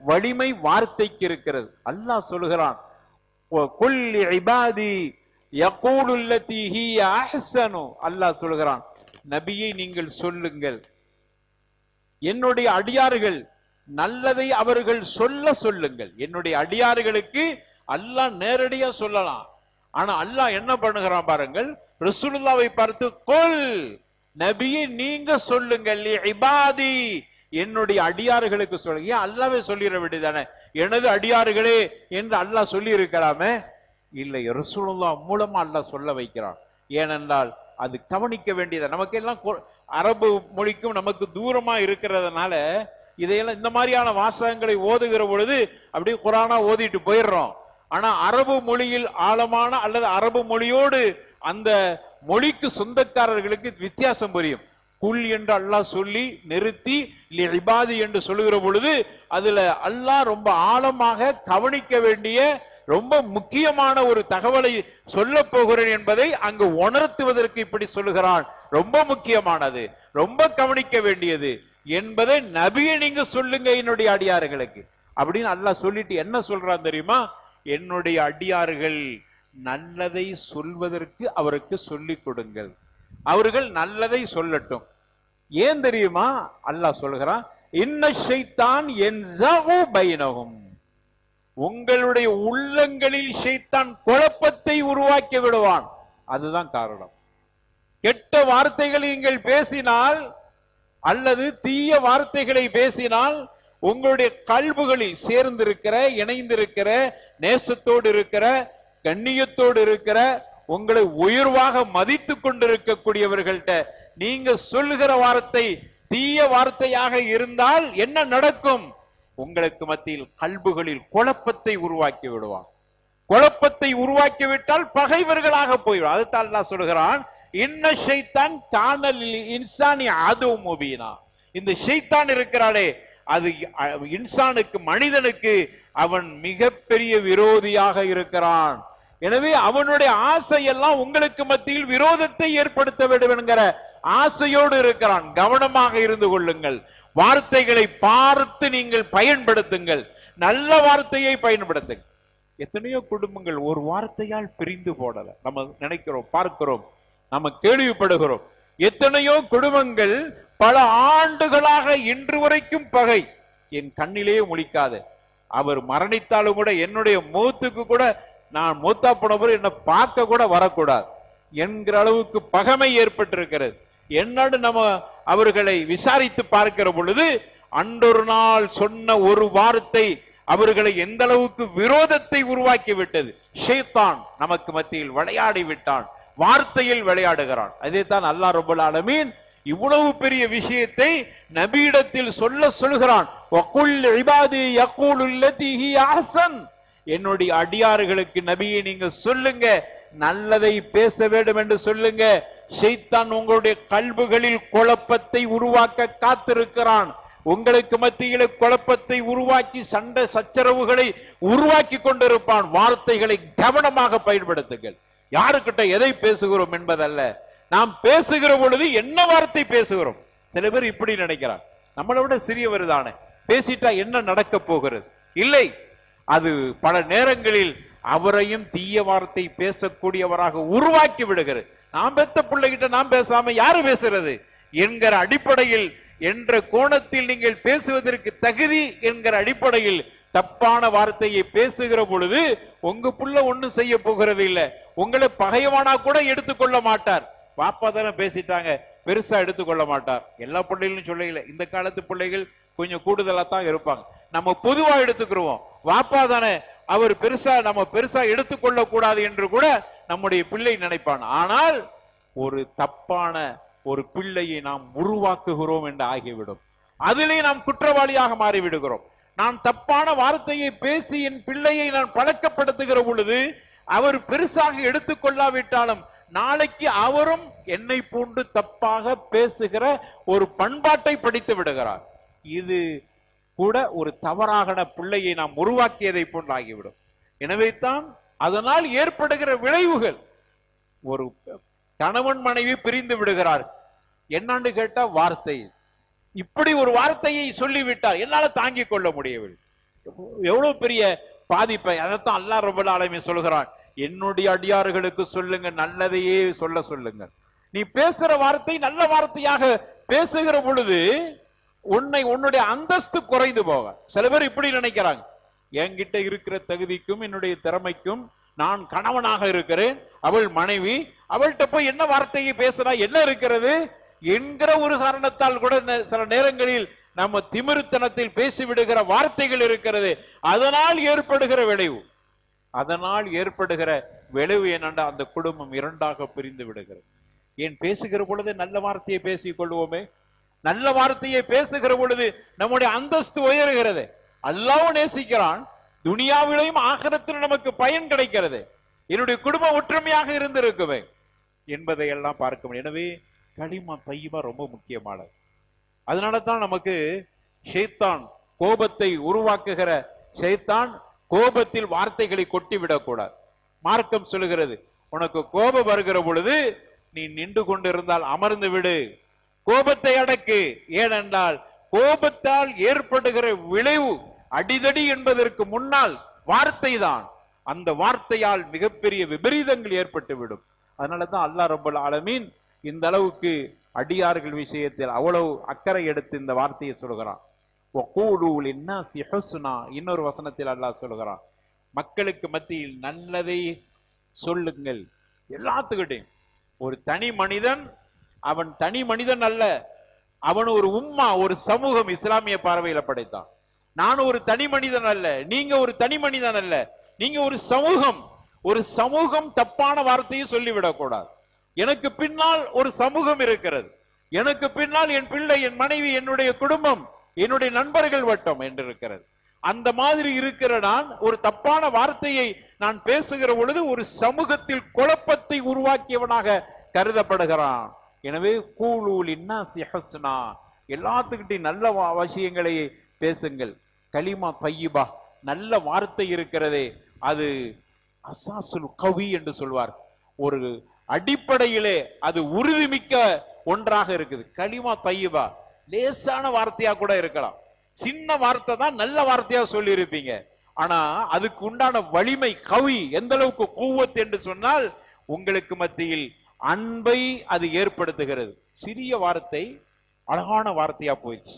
வலிமை வார்த்தைக்கு இருக்கிறது. அல்லாஹ் சொல்கிறான், அல்லாஹ் சொல்கிறான், நபியை நீங்கள் சொல்லுங்கள், என்னுடைய அடியார்கள் நல்லதை அவர்கள் சொல்லுங்கள். என்னுடைய அடியார்களுக்கு அல்லாஹ் நேரடியா சொல்லலாம். ஆனா அல்லாஹ் என்ன பண்ணுகிறான் பாருங்கள், ரசூலுல்லாவை பார்த்து, கொல் நபியை நீங்க சொல்லுங்கள், இபாதி என்னுடைய அடியார்களுக்கு சொல்லுங்க. ஏன் அல்லாவே சொல்லிட வேண்டியதானே, எனது அடியார்களே என்று அல்லாஹ் சொல்லி இருக்கலாமே? இல்லை, ரசூலுல்லாஹ் மூலமா அல்லாஹ் சொல்ல வைக்கிறான். ஏனென்றால் அது கவனிக்க வேண்டியது. நமக்கு எல்லாம் அரபு மொழிக்கும் நமக்கு தூரமா இருக்கிறதுனால இதையெல்லாம் இந்த மாதிரியான வாசகங்களை ஓதுகிற பொழுது அப்படியே குரானா ஓதிட்டு போயிடுறோம். ஆனா அரபு மொழியில் ஆழமான அல்லது அரபு மொழியோடு அந்த மொழிக்கு சொந்தக்காரர்களுக்கு வித்தியாசம் புரியும். குல் என்று அல்லாஹ் சொல்லி நிறுத்தி இபாதி என்று சொல்லுகிற பொழுது அதுல அல்லாஹ் ரொம்ப ஆழமாக கவனிக்க வேண்டிய ரொம்ப முக்கியமான ஒரு தகவலை சொல்ல போகிறேன் என்பதை அங்கு உணர்த்துவதற்கு இப்படி சொல்லுகிறான். ரொம்ப முக்கியமானது, ரொம்ப கவனிக்க வேண்டியது என்பதை நபியை நீங்க சொல்லுங்க என்னுடைய அடியார்களுக்கு அப்படின்னு அல்லாஹ் சொல்லிட்டு என்ன சொல்றான் தெரியுமா? என்னுடைய அடியார்கள் நல்லதை சொல்வதற்கு அவருக்கு சொல்லிக் கொடுங்கள், அவர்கள் நல்லதை சொல்லட்டும். ஏன் தெரியுமா? அல்லாஹ் சொல்கிறான், இன்ன ஷைத்தான் யன்ஸகு பைனஹும், உங்களுடைய உள்ளங்களில் ஷைத்தான் குழப்பத்தை உருவாக்கி விடுவான். அதுதான் காரணம். கெட்ட வார்த்தைகளை நீங்கள் பேசினால் அல்லது தீய வார்த்தைகளை பேசினால் உங்களுடைய கல்புகளில் சேர்ந்திருக்கிற, இணைந்திருக்கிற, நேசத்தோடு இருக்கிற, கண்ணியத்தோடு இருக்கிற, உங்களை உயர்வாக மதித்து கொண்டிருக்கக்கூடியவர்கள்ட்ட நீங்க சொல்லுகிற வார்த்தை தீய வார்த்தையாக இருந்தால் என்ன நடக்கும்? உங்களுக்கு மத்தியில் கல்புகளில் குழப்பத்தை உருவாக்கி விடுவான். குழப்பத்தை உருவாக்கி விட்டால் பகைவர்களாக போய்விடும். அதுதான் அல்லாஹ் சொல்கிறான், இன்ன ஷைத்தான் கானல் இன்சானி அதுவு முபீனா. இந்த ஷைத்தான் இருக்கிறானே அது இன்சானுக்கு, மனிதனுக்கு அவன் மிகப்பெரிய விரோதியாக இருக்கிறான். எனவே அவனுடைய ஆசையெல்லாம் உங்களுக்கு மத்தியில் விரோதத்தை ஏற்படுத்த வேண்டும் என்கிற ஆசையோடு இருக்கிறான். கவனமாக இருந்து கொள்ளுங்கள். வார்த்தைகளை பார்த்து நீங்கள் பயன்படுத்துங்கள். நல்ல வார்த்தையை பயன்படுத்துங்கள். எத்தனையோ குடும்பங்கள் ஒரு வார்த்தையால் பிரிந்து போடல. நம்ம நினைக்கிறோம், பார்க்கிறோம், நம்ம கேள்விப்படுகிறோம். எத்தனையோ குடும்பங்கள் பல ஆண்டுகளாக இன்று வரைக்கும் பகை. என் கண்ணிலேயே முழிக்காது, அவர் மரணித்தாலும் கூட என்னுடைய மூத்துக்கு கூட நான் மூத்தா போனவர் என்னை பார்க்க கூட வரக்கூடாது என்கிற அளவுக்கு பகைமை ஏற்பட்டிருக்கிறது. என்னன்னு நம்ம அவர்களை விசாரித்து பார்க்கிற பொழுது அன்றொரு நாள் சொன்ன ஒரு வார்த்தை அவர்களை எந்த அளவுக்கு விரோதத்தை உருவாக்கி விட்டது. ஷைத்தான் நமக்கு மத்தியில் விளையாடி விட்டான், வார்த்தையில் விளையாடுகிறான். அதைத்தான் அல்லாஹ் ரப்பல் ஆலமீன் இவ்வளவு பெரிய விஷயத்தை நபியிடத்தில் சொல்லுகிறான். வகுல் இபாதி யகூலுல் லதி ஹி அஹ்சன், என்னுடைய அடியார்களுக்கு நபியை நீங்க சொல்லுங்க, நல்லதை பேச வேண்டும் என்று சொல்லுங்க. ஷைத்தான் உங்களுடைய கல்புகளில் குழப்பத்தை உருவாக்க காத்திருக்கிறான். உங்களுக்கு மத்தியில குழப்பத்தை உருவாக்கி சண்டை சச்சரவுகளை உருவாக்கி கொண்டிருப்பான். வார்த்தைகளை கவனமாக பயன்படுத்துங்கள். யாருக்கிட்ட எதை பேசுகிறோம் என்பதல்ல, நாம் பேசுகிற பொழுது என்ன வார்த்தை பேசுகிறோம். சில பேர் இப்படி நினைக்கிறார், நம்மளை விட சிறியவர் தானே, பேசிட்டா என்ன நடக்க போகிறது? இல்லை, அது பல நேரங்களில் அவரையும் தீய வார்த்தை பேசக்கூடியவராக உருவாக்கி விடுகிறது. நாம் பெத்த பிள்ளைகிட்ட நாம் பேசாம யாரு பேசுறது என்கிற அடிப்படையில், என்ற கோணத்தில் நீங்கள் பேசுவதற்கு தகுதி என்கிற அடிப்படையில் தப்பான வார்த்தையை பேசுகிற பொழுது உங்க புள்ள ஒண்ணும் செய்ய போகிறது இல்லை. உங்களை பகைவானா கூட எடுத்துக்கொள்ள மாட்டார். பாப்பா தானே பேசிட்டாங்க, பெருசா எடுத்துக்கொள்ள மாட்டார். எல்லா பிள்ளைகளும் சொல்லல, இந்த காலத்து பிள்ளைகள் கொஞ்சம் கூடுதலா தான் இருப்பாங்க. நம்ம பொதுவா எடுத்துக்கிறோம், வாப்பா தானே, அவர் பெருசா, நம்ம பெருசா எடுத்துக்கொள்ள கூடாது என்று கூட நம்முடைய பிள்ளை நினைப்பான். ஆனால் ஒரு தப்பான ஒரு பிள்ளையை நாம் உருவாக்குகிறோம் என்று ஆகிவிடும். அதிலே நாம் குற்றவாளியாக மாறிவிடுகிறோம். நான் தப்பான வார்த்தையை பேசி என் பிள்ளையை நான் பழக்கப்படுத்துகிற பொழுது அவர் பெருசாக எடுத்துக்கொள்ளாவிட்டாலும் நாளைக்கு அவரும் என்னை போன்று தப்பாக பேசுகிற ஒரு பண்பாட்டை படித்து விடுகிறார். இது கூட ஒரு தவறாக பிள்ளையை நாம் உருவாக்கியதை போன்று ஆகிவிடும். எனவே தான் அதனால் ஏற்படுகிற விளைவுகள், ஒரு கணவன் மனைவி பிரிந்து விடுகிறார். என்னன்னு கேட்டா வார்த்தை, இப்படி ஒரு வார்த்தையை சொல்லிவிட்டார், என்னால தாங்கிக் கொள்ள முடியவில்லை. எவ்வளவு பெரிய பாதிப்பை. அதைத்தான் அல்லாஹ் ரப்பல் ஆலமீன் சொல்கிறான், என்னுடைய அடியார்களுக்கு சொல்லுங்க, நல்லதையே சொல்லுங்க. நீ பேசுற வார்த்தை நல்ல வார்த்தையாக பேசுகிற பொழுது உன்னுடைய அந்தஸ்து குறைந்து போக. சில பேர் இப்படி நினைக்கிறாங்க, என்கிட்ட இருக்கிற தகுதிக்கும் என்னுடைய திறமைக்கும் நான் கணவனாக இருக்கிறேன், அவள் மனைவி, அவள்கிட்ட போய் என்ன வார்த்தையை பேசுறா, என்ன இருக்கிறது என்கிற ஒரு காரணத்தால் கூட சில நேரங்களில் நம்ம திமிருத்தனத்தில் பேசிவிடுகிற வார்த்தைகள் இருக்கிறது. அதனால் ஏற்படுகிற விளைவு என்னண்டா, அந்த குடும்பம் இரண்டாக பிரிந்து விடுகிறது. ஏன் பேசுகிற பொழுது நல்ல வார்த்தையை பேசிக் கொள்வோமே. நல்ல வார்த்தையை பேசுகிற பொழுது நம்முடைய அந்தஸ்து உயர்கிறது. அல்லாஹ் நேசிக்கிறான், துனியாவிலையும் ஆகிரத்தில் நமக்கு பயன் கிடைக்கிறது. என்னுடைய குடும்பம் ஒற்றுமையாக இருந்திருக்குமே என்பதை எல்லாம் பார்க்க முடியும். எனவே கலிமா தையிபா ரொம்ப முக்கியமானது. அதனால தான் நமக்கு ஷைத்தான், கோபத்தை உருவாக்குகிற ஷைத்தான் கோபத்தில் வார்த்தைகளை கொட்டி விடக்கூடாது. மார்க்கம் சொல்லுகிறது, உனக்கு கோபம் வருகிற பொழுது நீ நின்று கொண்டிருந்தால் அமர்ந்து விடு, கோபத்தை அடக்கு. ஏனென்றால் கோபத்தால் ஏற்படுகிற விளைவு அடிதடி என்பதற்கு முன்னால் வார்த்தை தான். அந்த வார்த்தையால் மிகப்பெரிய விபரீதங்கள் ஏற்பட்டு விடும். அதனாலதான் அல்லாஹ் ரப்பல் ஆலமீன் இந்த அளவுக்கு அடியார்கள் விஷயத்தில் அவ்வளவு அக்கறை எடுத்து இந்த வார்த்தையை சொல்கிறான். இன்னொரு வசனத்தில் அல்லாஹ் சொல்கிறான், மக்களுக்கு மத்தியில் நல்லதை சொல்லுங்கள். எல்லாத்துக்கிட்டையும் ஒரு தனி மனிதன், அவன் தனி மனிதன் அல்ல, அவன் ஒரு உம்மா, ஒரு சமூகம் இஸ்லாமிய பார்வையில படைத்தான். நான் ஒரு தனி மனிதன் அல்ல, நீங்க ஒரு தனி மனிதன் அல்ல, நீங்க ஒரு சமூகம். ஒரு சமூகம் தப்பான வார்த்தையை சொல்லிவிடக் கூடாது. எனக்கு பின்னால் ஒரு சமூகம் இருக்கிறது, எனக்கு பின்னால் என் பிள்ளை, என் மனைவி, என்னுடைய குடும்பம், என்னுடைய நண்பர்கள் வட்டம் என்று இருக்கிறது. அந்த மாதிரி இருக்கிற நான் ஒரு தப்பான வார்த்தையை நான் பேசுகிற பொழுது ஒரு சமூகத்தில் குழப்பத்தை உருவாக்கியவனாக கருதப்படுகிறான். எனவே எல்லாத்துக்கிட்டையும் நல்ல விஷயங்களை பேசுங்கள். கலிமா தையிபா, நல்ல வார்த்தை இருக்கிறதே, அது அசாசுல் கவி என்று சொல்வார். ஒரு அடிப்படையிலே அது உறுதிமிக்க ஒன்றாக இருக்குது. கலிமா தையிபா லேசான வார்த்தையா கூட இருக்கலாம், சின்ன வார்த்தை தான் நல்ல வார்த்தையா சொல்லி இருப்பீங்க. ஆனா அதுக்கு உண்டான வலிமை, கவி எந்த அளவுக்கு கூவத் என்று சொன்னால் உங்களுக்கு மத்தியில் அன்பை அது ஏற்படுத்துகிறது. சிறிய வார்த்தை அழகான வார்த்தையா போயிடுச்சு.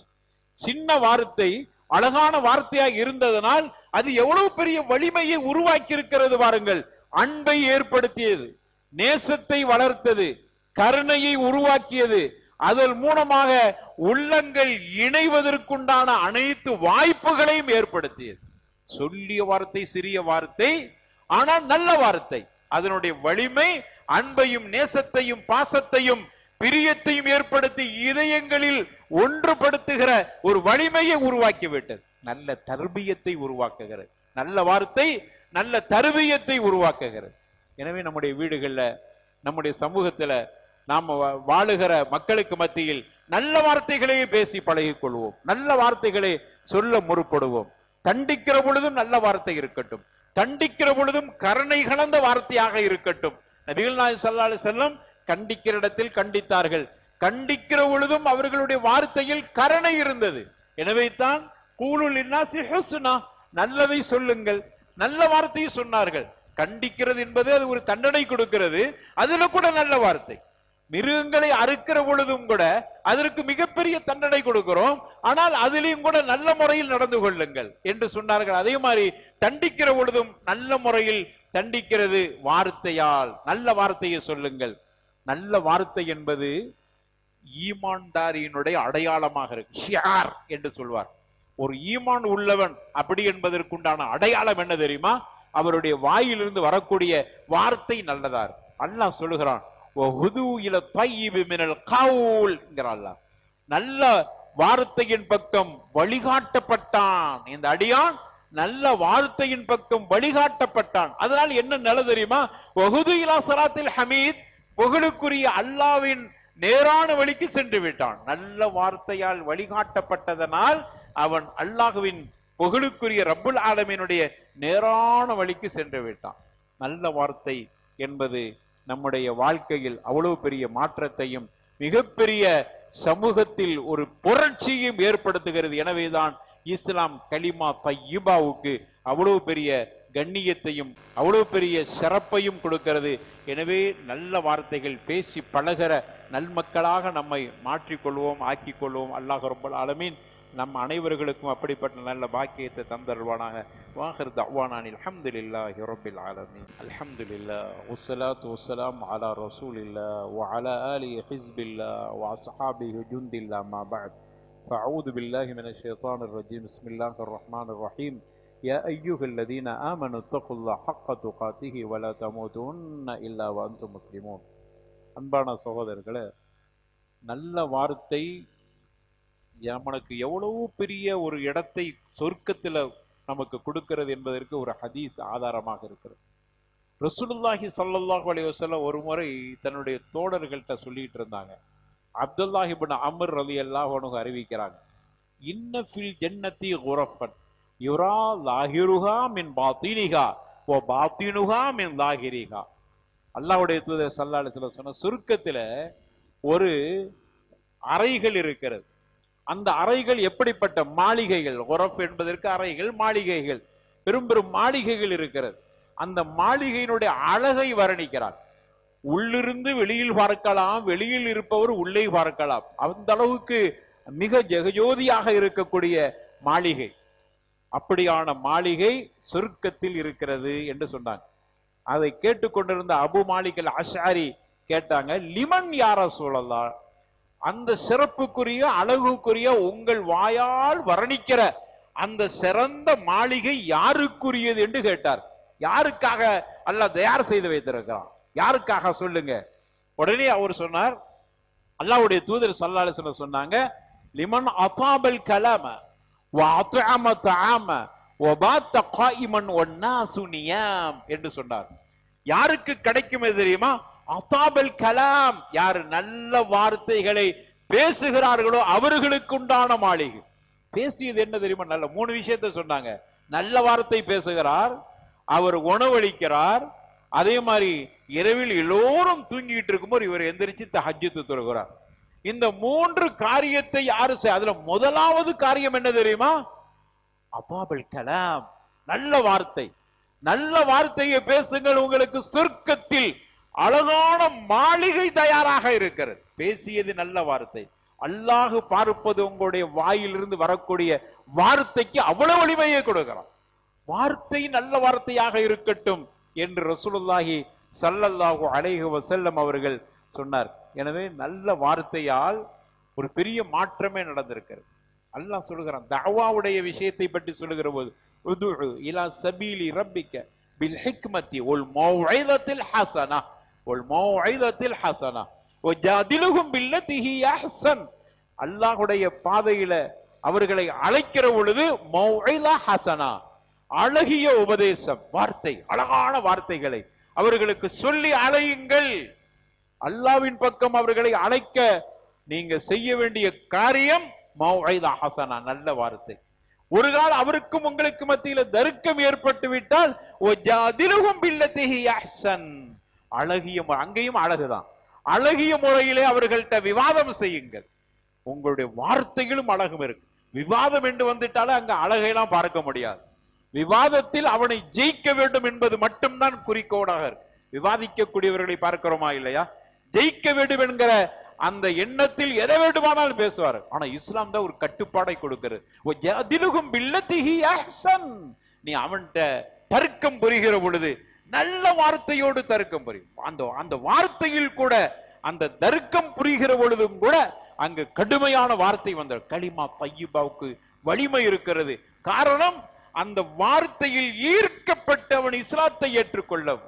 சின்ன வார்த்தை அழகான வார்த்தையா இருந்ததனால் அது எவ்வளவு பெரிய வலிமையை உருவாக்கி இருக்கிறது பாருங்கள். அன்பை ஏற்படுத்தியது, நேசத்தை வளர்த்தது, கருணையை உருவாக்கியது, அதன் மூலமாக உள்ளங்கள் இணைவதற்குண்டான அனைத்து வாய்ப்புகளையும் ஏற்படுத்தியது. சொல்லிய வார்த்தை சிறிய வார்த்தை, ஆனால் நல்ல வார்த்தை. அதனுடைய வலிமை அன்பையும் நேசத்தையும் பாசத்தையும் பிரியத்தையும் ஏற்படுத்தி இதயங்களில் ஒன்றுபடுத்துகிற ஒரு வலிமையை உருவாக்கிவிட்டது. நல்ல தர்பியத்தை உருவாக்குகிறது. நல்ல வார்த்தை நல்ல தர்பியத்தை உருவாக்குகிறது. எனவே நம்முடைய வீடுகள்ல, நம்முடைய சமூகத்துல, நாம் வாழுகிற மக்களுக்கு மத்தியில் நல்ல வார்த்தைகளையே பேசி பழகிக் கொள்வோம். நல்ல வார்த்தைகளை சொல்ல முற்படுவோம். கண்டிக்கிற பொழுதும் நல்ல வார்த்தை இருக்கட்டும், கண்டிக்கிற பொழுதும் கருணை கலந்த வார்த்தையாக இருக்கட்டும். நபிகள் நாயகம் ஸல்லல்லாஹு அலைஹி வஸல்லம் கண்டிக்கிற இடத்தில் கண்டித்தார்கள், கண்டிக்கிற பொழுதும் அவர்களுடைய வார்த்தையில் கருணை இருந்தது. எனவே தான் கூலுல் இன்னாஸி ஹுஸ்னா, நல்லதை சொல்லுங்கள், நல்ல வார்த்தையை சொன்னார்கள். கண்டிக்கிறது என்பது அது ஒரு தண்டனை கொடுக்கிறது, அதுல கூட நல்ல வார்த்தை. மிருகங்களை அறுக்கிற பொழுதும் கூட அதற்கு மிகப்பெரிய தண்டனை கொடுக்கிறோம், ஆனால் அதிலையும் கூட நல்ல முறையில் நடந்து கொள்ளுங்கள் என்று சொன்னார்கள். அதே மாதிரி தண்டிக்கிற பொழுதும் நல்ல முறையில் தண்டிக்கிறது, வார்த்தையால் நல்ல வார்த்தையை சொல்லுங்கள். நல்ல வார்த்தை என்பது ஈமான்தாரியினுடைய அடையாளமாக இருக்கு. ஷியார் என்று சொல்வார். ஒரு ஈமான் உள்ளவன் அப்படி என்பதற்குண்டான அடையாளம் என்ன தெரியுமா? அவருடைய வாயிலிருந்து வரக்கூடிய வார்த்தை நல்லதா இருக்கு. அல்லாஹ் சொல்லுகிறான், நல்ல வார்த்தையின் பக்கம் வழிகாட்டப்பட்டான். இந்த அடியான் நல்ல வார்த்தையின் பக்கம் வழிகாட்டப்பட்டான். அதனால் என்ன நல்ல தெரியுமா? வஹுது இலா ஸலாத்தில் ஹமீத், புகழுக்குரிய அல்லாஹ்வின் நேரான வழிக்கு சென்று விட்டான். நல்ல வார்த்தையால் வழிகாட்டப்பட்டதனால் அவன் அல்லாஹ்வின் புகழுக்குரிய ரப்புல் ஆலமீனுடைய நேரான வழிக்கு சென்று விட்டான். நல்ல வார்த்தை என்பது நம்முடைய வாழ்க்கையில் அவ்வளவு பெரிய மாற்றத்தையும் மிகப்பெரிய சமூகத்தில் ஒரு புரட்சியையும் ஏற்படுத்துகிறது. எனவேதான் இஸ்லாம் கலிமா தையிபாவுக்கு அவ்வளவு பெரிய கண்ணியத்தையும் அவ்வளவு பெரிய சிறப்பையும் கொடுக்கிறது. எனவே நல்ல வார்த்தைகள் பேசி பழகிற நல்மக்களாக நம்மை மாற்றிக்கொள்வோம், ஆக்கிக் கொள்வோம். அல்லாஹ் ரப்பல் ஆலமீன் நம் அனைவர்களுக்கும் அப்படிப்பட்ட நல்ல பாக்கியத்தை தந்தருள்வானாக. வாஹிர் தஅவானா அல்ஹம்துலில்லாஹி ரப்பில் ஆலமீன். அல்ஹம்துலில்லாஹ் வஸ்ஸலாத்து வஸ்ஸலாமு அலா ரசூலில்லாஹ் வ அலா ஆலிஹி ஹிஸ்பில்லாஹ் வ அஸ்ஹாபிஹி ஜுந்தில்லாஹ் மா பஅத். ஃபஅஊது பில்லாஹி மினஷ் ஷைத்தானிர் ரஜீம். பிஸ்மில்லாஹிர் ரஹ்மானிர் ரஹீம். யா அய்யுஹல்லதீன ஆமனு தக்குல்லாஹ ஹக்க துகாத்திஹி வ லா தமூதுன்ன இல்லா வ அன்தும் முஸ்லிமூன். அன்பான சகோதரர்களே, நல்ல வார்த்தை நமக்கு எவ்வளவு பெரிய ஒரு இடத்தை சொர்க்கத்துல நமக்கு கொடுக்கிறது என்பதற்கு ஒரு ஹதீஸ் ஆதாரமாக இருக்கிறது. ரசூலுல்லாஹி ஸல்லல்லாஹு அலைஹி வஸல்லம் ஒரு முறை தன்னுடைய தோழர்கள்ட்ட சொல்லிட்டு இருந்தாங்க. அப்துல்லாஹ் இப்னு அம்ர் ரலியல்லாஹு அன்ஹு அறிவிக்கிறாங்க, இன்ன ஃபில் ஜன்னதி குரஃபன் யுரா லாஹிருஹா மின் பாத்தினிஹா வ பாத்தினுஹா மின் லாஹிரிஹா. அல்லாஹ்வுடைய தூதர் ஸல்லல்லாஹு அலைஹி வஸல்லம் சொன்ன, சுருக்கத்துல ஒரு அறைகள் இருக்கிறது. அந்த அறைகள் எப்படிப்பட்ட மாளிகைகள், குரஃப் என்பதற்கு அறைகள், மாளிகைகள், பெரும் பெரும் மாளிகைகள் இருக்கிறது. அந்த மாளிகையினுடைய அழகை வர்ணிக்கிறார். உள்ளிருந்து வெளியில் பார்க்கலாம், வெளியில் இருப்பவர் உள்ளே பார்க்கலாம், அந்த அளவுக்கு மிக ஜெகஜோதியாக இருக்கக்கூடிய மாளிகை. அப்படியான மாளிகை சொர்க்கத்தில் இருக்கிறது என்று சொன்னாங்க. அதை கேட்டுக்கொண்டிருந்த அபு மாலிக் அல் அஷ்அரி கேட்டாங்க, லிமன் யா ரசூலல்லாஹ், அந்த சிறப்புக்குரிய அழகுக்குரிய உங்கள் வாயால் வர்ணிக்கிற அந்த சிறந்த மாளிகை யாருக்குரியது என்று கேட்டார். யாருக்காக அல்லாஹ் தயார் செய்து வைத்திருக்கிறான், யாருக்காக சொல்லுங்க. உடனே அவர் சொன்னார், அல்லாஹ்வுடைய தூதர் ஸல்லல்லாஹு அலைஹி வஸல்லம் சொன்னாங்க, லிமன் அதாபல் கலாம வ அத்அம தஆம வ பாத்த காயிமன் வன்னாசு நியாம் என்று சொன்னார். யாருக்கு கிடைக்கும் தெரியுமா? அதாபல் கலாம், யார் நல்ல வார்த்தைகளை பேசுகிறார்களோ அவர்களுக்கு உண்டான மாளிகை. பேசியது என்ன தெரியுமா? நல்ல 3 விஷயத்தை சொன்னாங்க. நல்ல வார்த்தை பேசுகிறார், அவர் உணவளிக்கிறார், அதே மாதிரி இரவில் எல்லோரும் தூங்கிட்டு இருக்கும்போது இவர் எந்திரிச்சு தஹஜ்ஜுத் தொழுகிறார். இந்த 3 காரியத்தை யாரு அதுல முதலாவது காரியம் என்ன தெரியுமா? அதாபல் கலாம், நல்ல வார்த்தை. நல்ல வார்த்தையை பேசுங்கள், உங்களுக்கு சொர்க்கத்தில் அழகான மாளிகை தயாராக இருக்கிறது. பேசியது நல்ல வார்த்தை. அல்லாஹ் பார்ப்பது உங்களுடைய வாயிலிருந்து வரக்கூடிய வார்த்தைக்கு அவ்வளவு வலிமையை கொடுக்கிறான். வார்த்தை நல்ல வார்த்தையாக இருக்கட்டும் என்று ரசூலுல்லாஹி ஸல்லல்லாஹு அலைஹி வஸல்லம் அவர்கள் சொன்னார். எனவே நல்ல வார்த்தையால் ஒரு பெரிய மாற்றமே நடந்திருக்கிறது. அல்லாஹ் சொல்கிறான், தஅவாவுடைய விஷயத்தை பற்றி சொல்லுகிற போது, உதுஉ இலா சபீலி ரப்பிக பில் ஹிக்மதி வல் மௌஇதத்தில் ஹஸனா வல் மௌஇதத்தில் ஹஸனா வஜாதிலுஹும் பில்லதி ஹி அஹ்ஸன். அல்லாஹ்வுடைய பாதையில அவர்களை அழைக்கிற பொழுது மௌஇதா ஹஸனா, அழகிய உபதேசம், வார்த்தை, அழகான வார்த்தைகளை அவர்களுக்கு சொல்லி அழையுங்கள். அல்லாஹ்வின் பக்கம் அவர்களை அழைக்க நீங்க செய்ய வேண்டிய காரியம் மௌஇதா ஹஸனா, நல்ல வார்த்தை. ஒரு கால் அவருக்கும் உங்களுக்கு மத்தியில தர்க்கம் ஏற்பட்டு விட்டால் வஜாதிலுஹும் பில்லதி ஹி அஹ்ஸன், அழகிய, அங்கேயும் அழகுதான், அழகிய முறையிலே அவர்கள்ட்ட விவாதம் செய்யுங்கள். உங்களுடைய வார்த்தைகளும் அழகும் இருக்கு. விவாதம் என்று வந்துட்டாலே அங்க அழகையெல்லாம் பார்க்க முடியாது. விவாதத்தில் அவனை ஜெயிக்க வேண்டும் என்பது மட்டும்தான் குறிக்கோளாக இருக்கு. விவாதிக்கக்கூடியவர்களை பார்க்கிறோமா இல்லையா? ஜெயிக்க வேண்டும் என்கிற அந்த எண்ணத்தில் எதை வேண்டுமானாலும் பேசுவார். ஆனா இஸ்லாம் தான் ஒரு கட்டுப்பாடை கொடுக்கிறது. நீ அவன்கிட்ட தர்க்கம் புரிகிற பொழுது நல்ல வார்த்தையோடு தர்க்கம் புரியும். அந்த வார்த்தையில் கூட, அந்த தர்க்கம் புரிகிற பொழுதும் கூட அங்கு கடுமையான வார்த்தை வந்த கலிமா தய்யிபாவுக்கு வலிமை இருக்கிறது. காரணம், அந்த வார்த்தையில் ஈர்க்கப்பட்டு அவன் இஸ்லாத்தை ஏற்றுக்கொள்ள,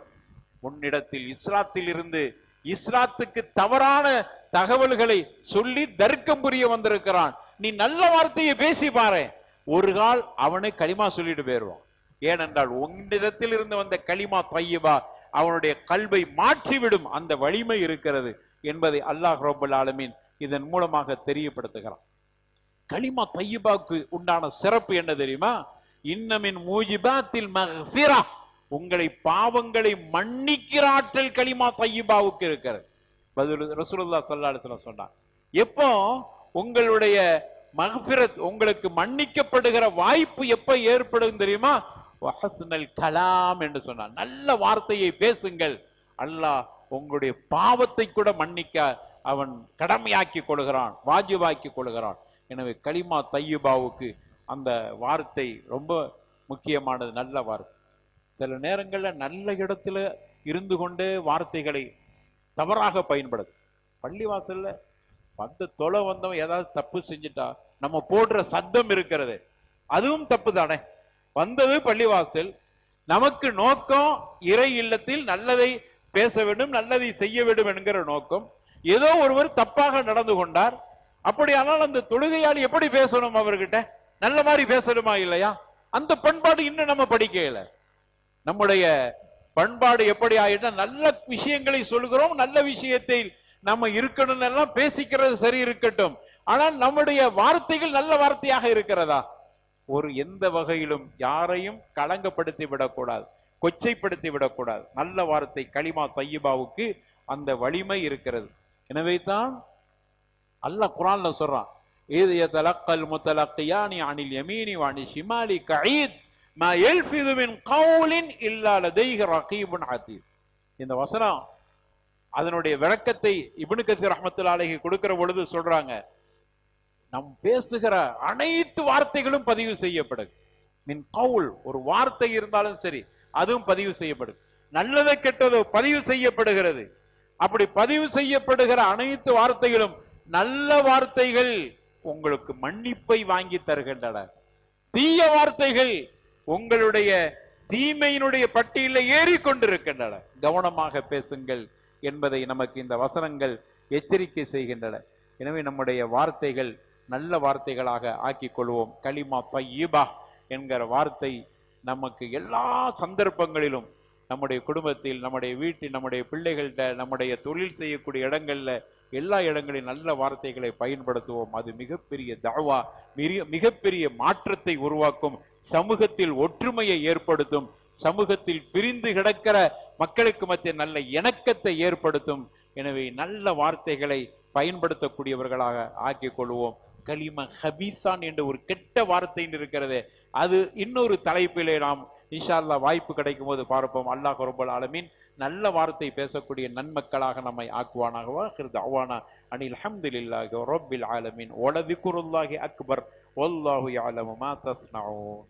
உன்னிடத்தில் இஸ்லாத்தில் இருந்து இஸ்லாத்துக்கு தவறான தகவல்களை சொல்லி தர்க்கம் புரிய வந்திருக்கிறான். நீ நல்ல வார்த்தையை பேசி பாரு, ஒரு கால் அவனை களிமா சொல்லிட்டு போயிருவான். ஏனென்றால் உன்னிடத்தில் இருந்து வந்த களிமா தய்யிபா அவனுடைய கல்வை மாற்றிவிடும், அந்த வலிமை இருக்கிறது என்பதை அல்லாஹ் ரப்பல் ஆலமீன் இதன் மூலமாக தெரியப்படுத்துகிறான். களிமா தய்யிபாவுக்கு உண்டான சிறப்பு என்ன தெரியுமா? இன்னமின் மூஜிபாத்தில் மக்ஃபிரா, உங்களை பாவங்களை மன்னிக்கிற ஆற்றல் களிமா தய்யிபாவுக்கு இருக்கிறது. ரசூலுல்லாஹி ஸல்லல்லாஹு அலைஹி வஸல்லம் சொன்னார், எப்போ உங்களுடைய மக்ஃபிரத், உங்களுக்கு மன்னிக்கப்படுகிற வாய்ப்பு எப்ப ஏற்படும் தெரியுமா? வஹஸ்னல் கலாம் என்று சொன்னார். நல்ல வார்த்தையை பேசுங்கள், அல்லாஹ் உங்களுடைய பாவத்தை கூட மன்னிக்க அவன் கடமையாக்கி கொள்கிறான், வாஜிபாக்கி கொள்கிறான். எனவே களிமா தய்யிபாவுக்கு அந்த வார்த்தை ரொம்ப முக்கியமானது, நல்ல வார்த்தை. சில நேரங்கள்ல நல்ல இடத்துல இருந்து கொண்டே வார்த்தைகளை தவறாக பயன்படுது. பள்ளிவாசல்ல வந்து தொலை வந்தவன் ஏதாவது தப்பு செஞ்சுட்டா நம்ம போடுற சத்தம் இருக்கிறது, அதுவும் தப்பு தானே. வந்தது பள்ளிவாசல், நமக்கு நோக்கம் இறை இல்லத்தில் நல்லதை பேச வேண்டும், நல்லதை செய்ய வேண்டும் என்கிற நோக்கம். ஏதோ ஒருவர் தப்பாக நடந்து கொண்டார், அப்படியானால் அந்த தொழுகையாளி எப்படி பேசணும்? அவர்கிட்ட நல்ல மாதிரி பேசணுமா இல்லையா? அந்த பண்பாடு இன்னும் நம்ம படிக்கல. நம்முடைய பண்பாடு எப்படி ஆயிட்டா, நல்ல விஷயங்களை சொல்கிறோம், நல்ல விஷயத்தை நம்ம இருக்கணும் எல்லாம் பேசிக்கிறது சரி இருக்கட்டும், ஆனால் நம்முடைய வார்த்தைகள் நல்ல வார்த்தையாக இருக்கிறதா? ஒரு எந்த வகையிலும் யாரையும் களங்கப்படுத்தி விடக்கூடாது, கொச்சைப்படுத்தி விடக்கூடாது. நல்ல வார்த்தை கலிமா தையிபாவுக்கு அந்த வலிமை இருக்கிறது. எனவே தான் அல்லாஹ் குர்ஆன்ல சொல்றான், இத யதலக்கல் முத்தலக்கியானி அனில் யமீனி வஅனி ஷிமாலி கஈத் மா யல்ஃபிது மின் கௌலின் இல்லா லதைஹி ரகீபுன் அதீத். இந்த வசனம் அதனுடைய விளக்கத்தை இப்னு கஸீர் ரஹ்மத்துல்லாஹி அலைஹி கொடுக்கிற பொழுது சொல்றாங்க, நம் பேசுகிற அனைத்து வார்த்தைகளும் பதிவு செய்யப்படும். மின் கவுல், ஒரு வார்த்தை இருந்தாலும் சரி அதுவும் பதிவு செய்யப்படும். நல்லதோ கெட்டதோ பதிவு செய்யப்படுகிறது. அப்படி பதிவு செய்யப்படுகிற அனைத்து வார்த்தைகளும் நல்ல வார்த்தைகள் உங்களுக்கு மன்னிப்பை வாங்கி தருகின்றன. தீய வார்த்தைகள் உங்களுடைய தீமையினுடைய பட்டியலில் ஏறிக்கொண்டிருக்கின்றன. கவனமாக பேசுங்கள் என்பதை நமக்கு இந்த வசனங்கள் எச்சரிக்கை செய்கின்றன. எனவே நம்முடைய வார்த்தைகள் நல்ல வார்த்தைகளாக ஆக்கிக் கொள்வோம். கலிமா தய்யிபா என்கிற வார்த்தை நமக்கு எல்லா சந்தர்ப்பங்களிலும், நம்முடைய குடும்பத்தில், நம்முடைய வீட்டில், நம்முடைய பிள்ளைகள்கிட்ட, நம்முடைய தொழில் செய்யக்கூடிய இடங்கள்ல, எல்லா இடங்களிலும் நல்ல வார்த்தைகளை பயன்படுத்துவோம். அது மிகப்பெரிய தஅவா, மிகப்பெரிய மாற்றத்தை உருவாக்கும், சமூகத்தில் ஒற்றுமையை ஏற்படுத்தும், சமூகத்தில் பிரிந்து கிடக்கிற மக்களுக்கு மத்திய நல்ல இணக்கத்தை ஏற்படுத்தும். எனவே நல்ல வார்த்தைகளை பயன்படுத்தக்கூடியவர்களாக ஆக்கிக் கொள்வோம். கலிமா ஹபீசான் என்ற ஒரு கெட்ட வார்த்தை இருக்கிறது, அது இன்னொரு தலைப்பிலே நாம் இன்ஷா அல்லாஹ் வாய்ப்பு கிடைக்கும் போது பார்ப்போம். அல்லாஹ் ரப்பல் ஆலமீன் நல்ல வார்த்தை பேசக்கூடிய நன்மக்களாக நம்மை ஆக்குவானாக. வாஹிர் தஅவானா அனில் ஹம்துலில்லாஹி ரப்பில் ஆலமீன் வலதிக்ருல்லாஹி அக்பர் வல்லாஹு யஅலமு மா தஸ்னஊன்.